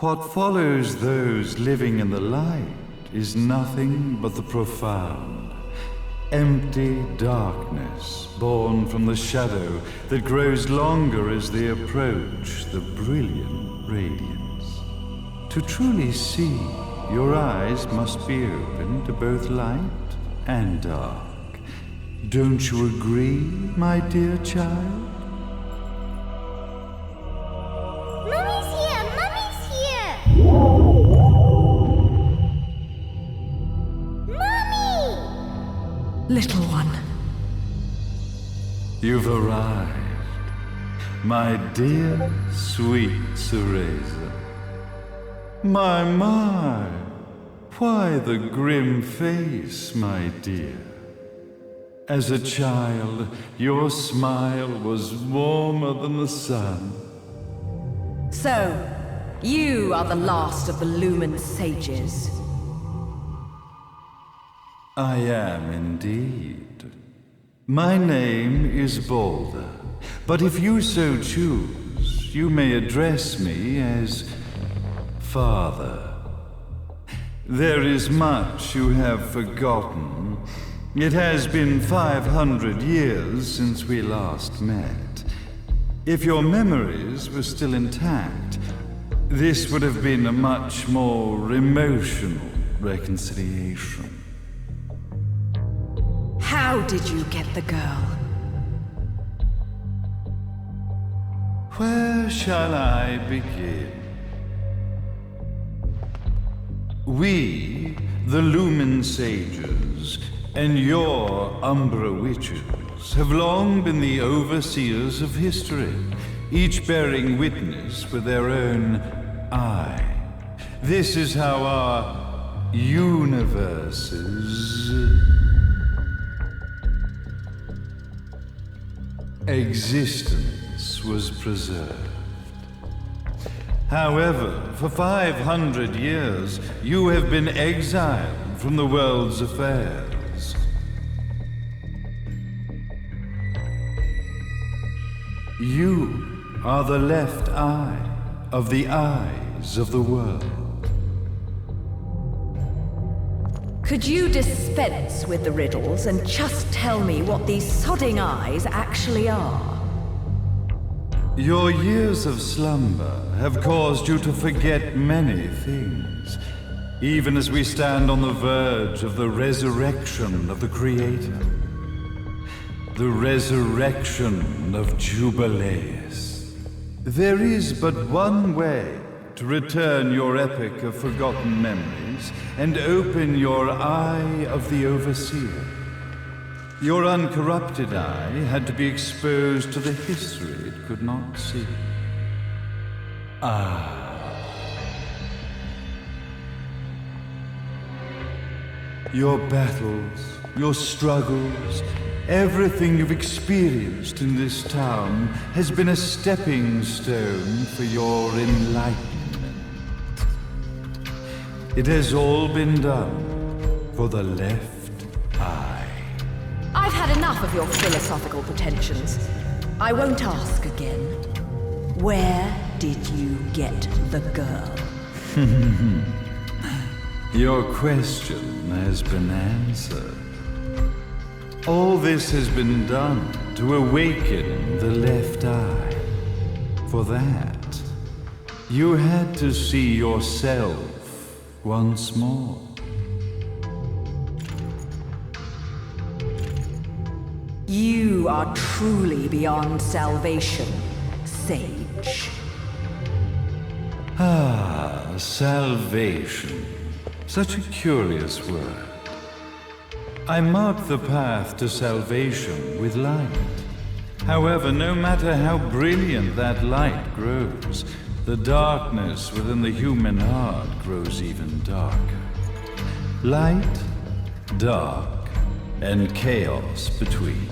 What follows those living in the light is nothing but the profound, empty darkness born from the shadow that grows longer as they approach the brilliant radiance. To truly see, your eyes must be open to both light and dark. Don't you agree, my dear child? Mummy's here! Mummy's here! Mummy! Little one. You've arrived, my dear, sweet Cereza. My, why the grim face, my dear? As a child, your smile was warmer than the sun. So, you are the last of the Lumen sages. I am indeed. My name is Balder, but if you so choose, you may address me as Father. There is much you have forgotten. It has been 500 years since we last met. If your memories were still intact, this would have been a much more emotional reconciliation. How did you get the girl? Where shall I begin? We, the Lumen sages, and your Umbra witches have long been the overseers of history, each bearing witness with their own eye. This is how our universe's existence was preserved. However, for 500 years, you have been exiled from the world's affairs. You are the left eye of the eyes of the world. Could you dispense with the riddles and just tell me what these sodding eyes actually are? Your years of slumber have caused you to forget many things, even as we stand on the verge of the resurrection of the Creator. The resurrection of Jubileus. There is but one way to return your epic of forgotten memories and open your eye of the Overseer. Your uncorrupted eye had to be exposed to the history it could not see. Your battles, your struggles, everything you've experienced in this town has been a stepping stone for your enlightenment. It has all been done for the left eye. I've had enough of your philosophical pretensions. I won't ask again. Where did you get the girl? Your question has been answered. All this has been done to awaken the left eye. For that, you had to see yourself once more. You are truly beyond salvation, sage. Salvation. Such a curious word. I mark the path to salvation with light. However, no matter how brilliant that light grows, the darkness within the human heart grows even darker. Light, dark, and chaos between.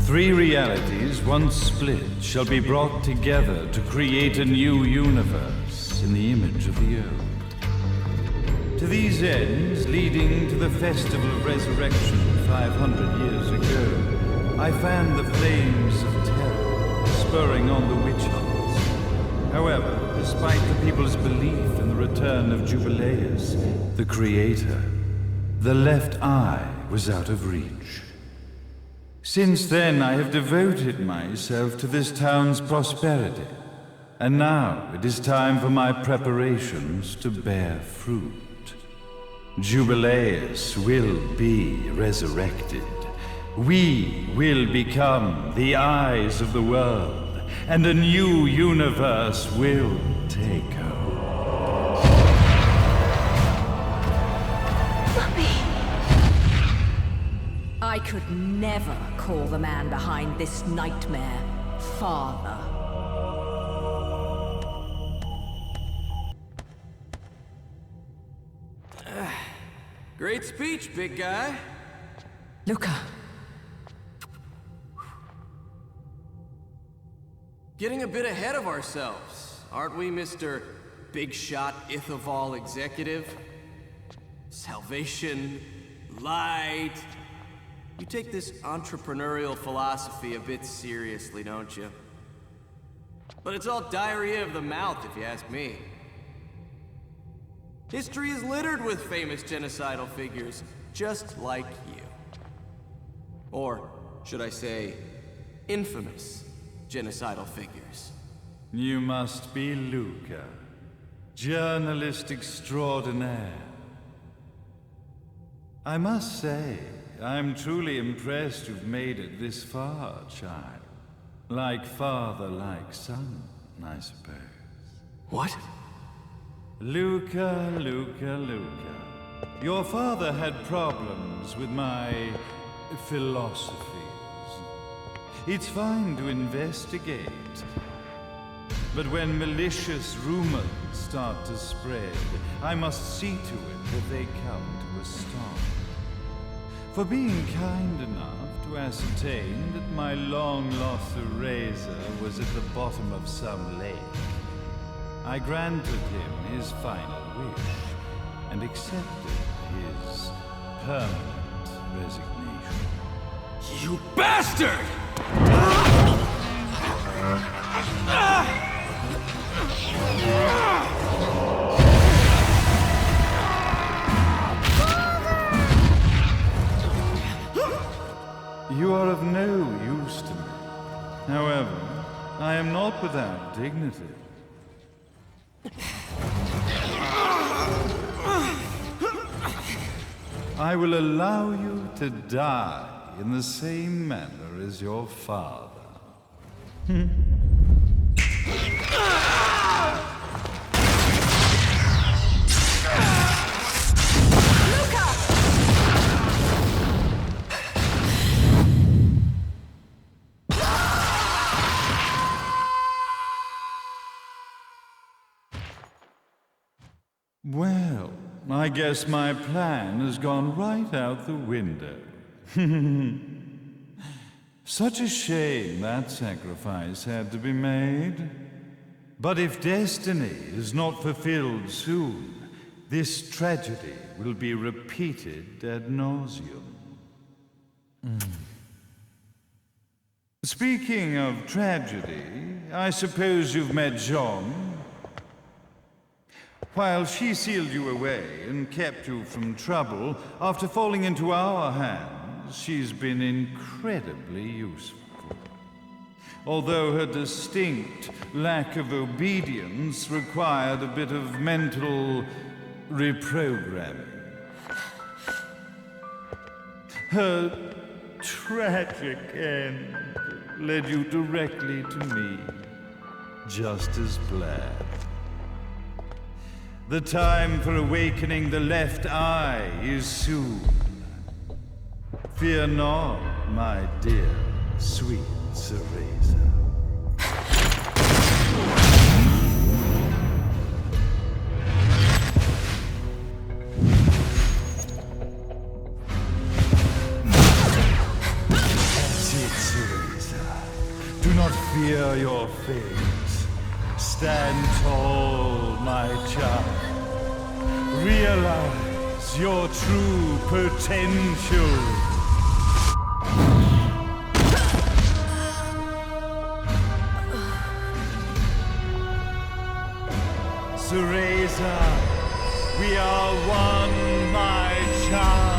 Three realities, once split, shall be brought together to create a new universe in the image of the old. To these ends, leading to the Festival of Resurrection 500 years ago, I fanned the flames of terror, spurring on the witch hunts. However, despite the people's belief in the return of Jubileus, the creator, the left eye was out of reach. Since then, I have devoted myself to this town's prosperity, and now it is time for my preparations to bear fruit. Jubileus will be resurrected. We will become the eyes of the world, and a new universe will take hold. Mummy! I could never call the man behind this nightmare father. Great speech, big guy. Luca. Getting a bit ahead of ourselves, aren't we, Mr. Big Shot Ithoval Executive? Salvation, light. You take this entrepreneurial philosophy a bit seriously, don't you? But it's all diarrhea of the mouth, if you ask me. History is littered with famous genocidal figures, just like you. Or, should I say, infamous genocidal figures. You must be Luca, journalist extraordinaire. I must say, I'm truly impressed you've made it this far, child. Like father, like son, I suppose. What? Luca. Your father had problems with my philosophies. It's fine to investigate, but when malicious rumors start to spread, I must see to it that they come to a stop. For being kind enough to ascertain that my long-lost eraser was at the bottom of some lake, I granted him his final wish and accepted his permanent resignation. You bastard! You are of no use to me. However, I am not without dignity. I will allow you to die in the same manner as your father. Well, I guess my plan has gone right out the window. Such a shame that sacrifice had to be made. But if destiny is not fulfilled soon, this tragedy will be repeated ad nauseum. Speaking of tragedy, I suppose you've met Jean. While she sealed you away and kept you from trouble, after falling into our hands, she's been incredibly useful. Although her distinct lack of obedience required a bit of mental reprogramming. Her tragic end led you directly to me, just as planned. The time for awakening the left eye is soon. Fear not, my dear, sweet Cereza. That's it, Cereza. Do not fear your fate. Stand tall, my child. Realize your true potential. Teresa. We are one, my child.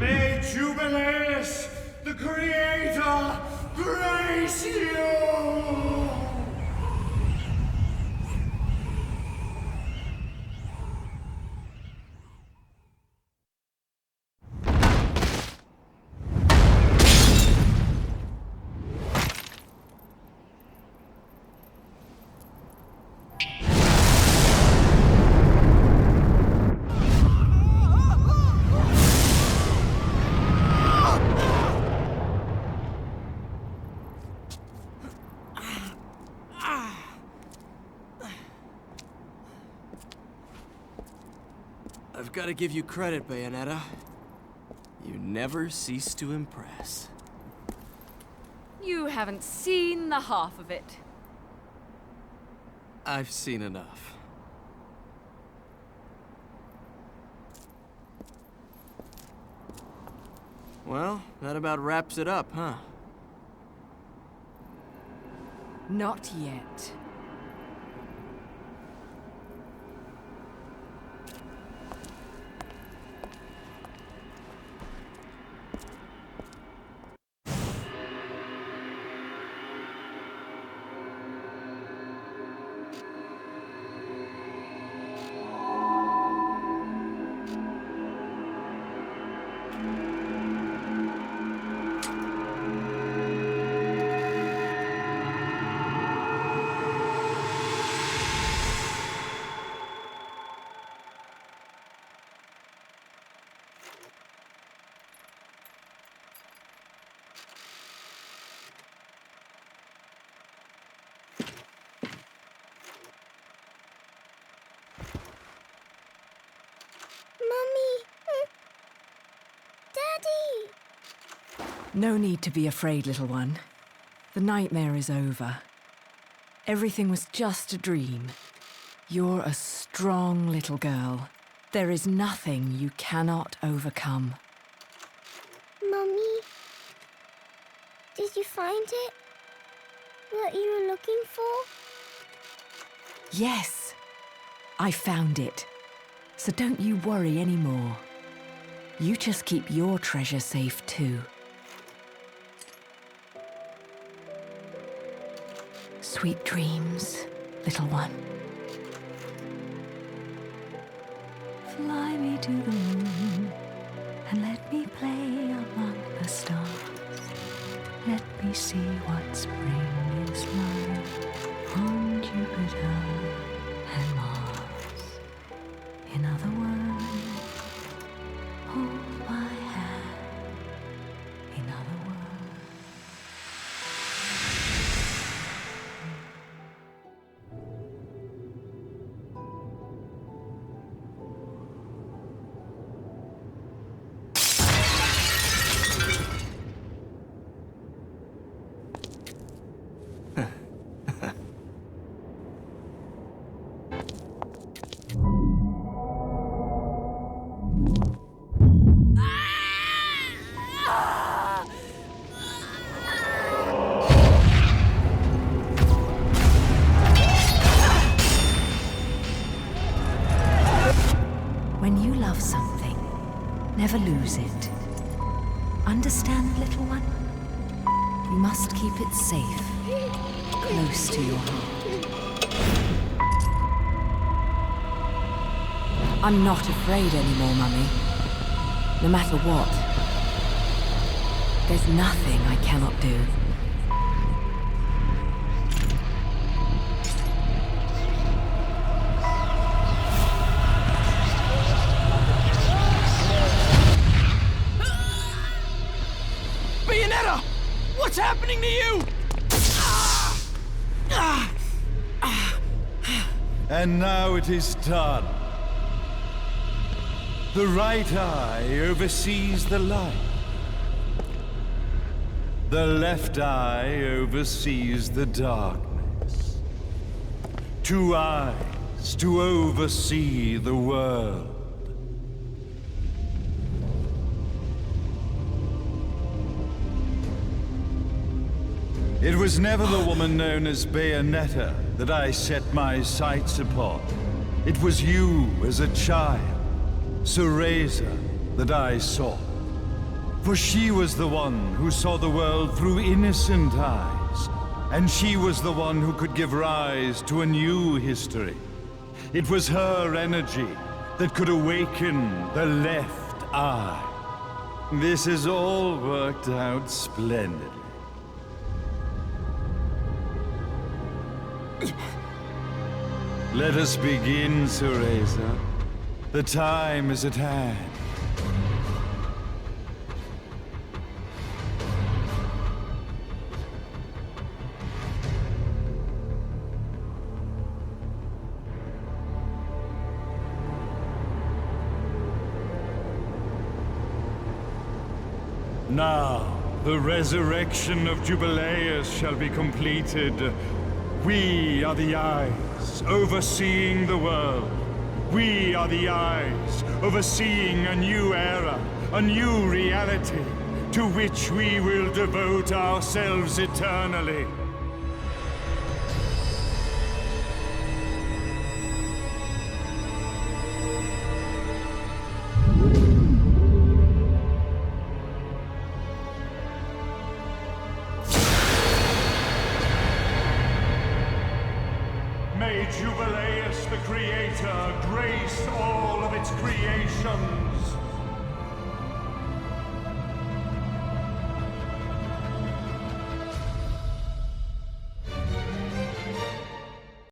May Jubileus, the Creator, grace you! I've got to give you credit, Bayonetta. You never cease to impress. You haven't seen the half of it. I've seen enough. Well, that about wraps it up, huh? Not yet. Daddy! No need to be afraid, little one. The nightmare is over. Everything was just a dream. You're a strong little girl. There is nothing you cannot overcome. Mummy, did you find it? What you were looking for? Yes, I found it. So don't you worry anymore. You just keep your treasure safe too. Sweet dreams, little one. Fly me to the moon and let me play among the stars. Let me see what spring is like on Jupiter and Mars. In other words, hold my hand. In other words. When you love something, never lose it. Understand, little one? You must keep it safe, close to your heart. I'm not afraid anymore, Mummy. No matter what. There's nothing I cannot do. Bayonetta! What's happening to you? And now it is done. The right eye oversees the light. The left eye oversees the darkness. 2 eyes to oversee the world. It was never the woman known as Bayonetta that I set my sights upon. It was you as a child, Cereza, that I sought. For she was the one who saw the world through innocent eyes, and she was the one who could give rise to a new history. It was her energy that could awaken the left eye. This has all worked out splendidly. Let us begin, Cereza. The time is at hand. Now, the resurrection of Jubileus shall be completed. We are the eyes, overseeing the world. We are the eyes, overseeing a new era, a new reality, to which we will devote ourselves eternally. May Jubileus the Creator grace all of its creations.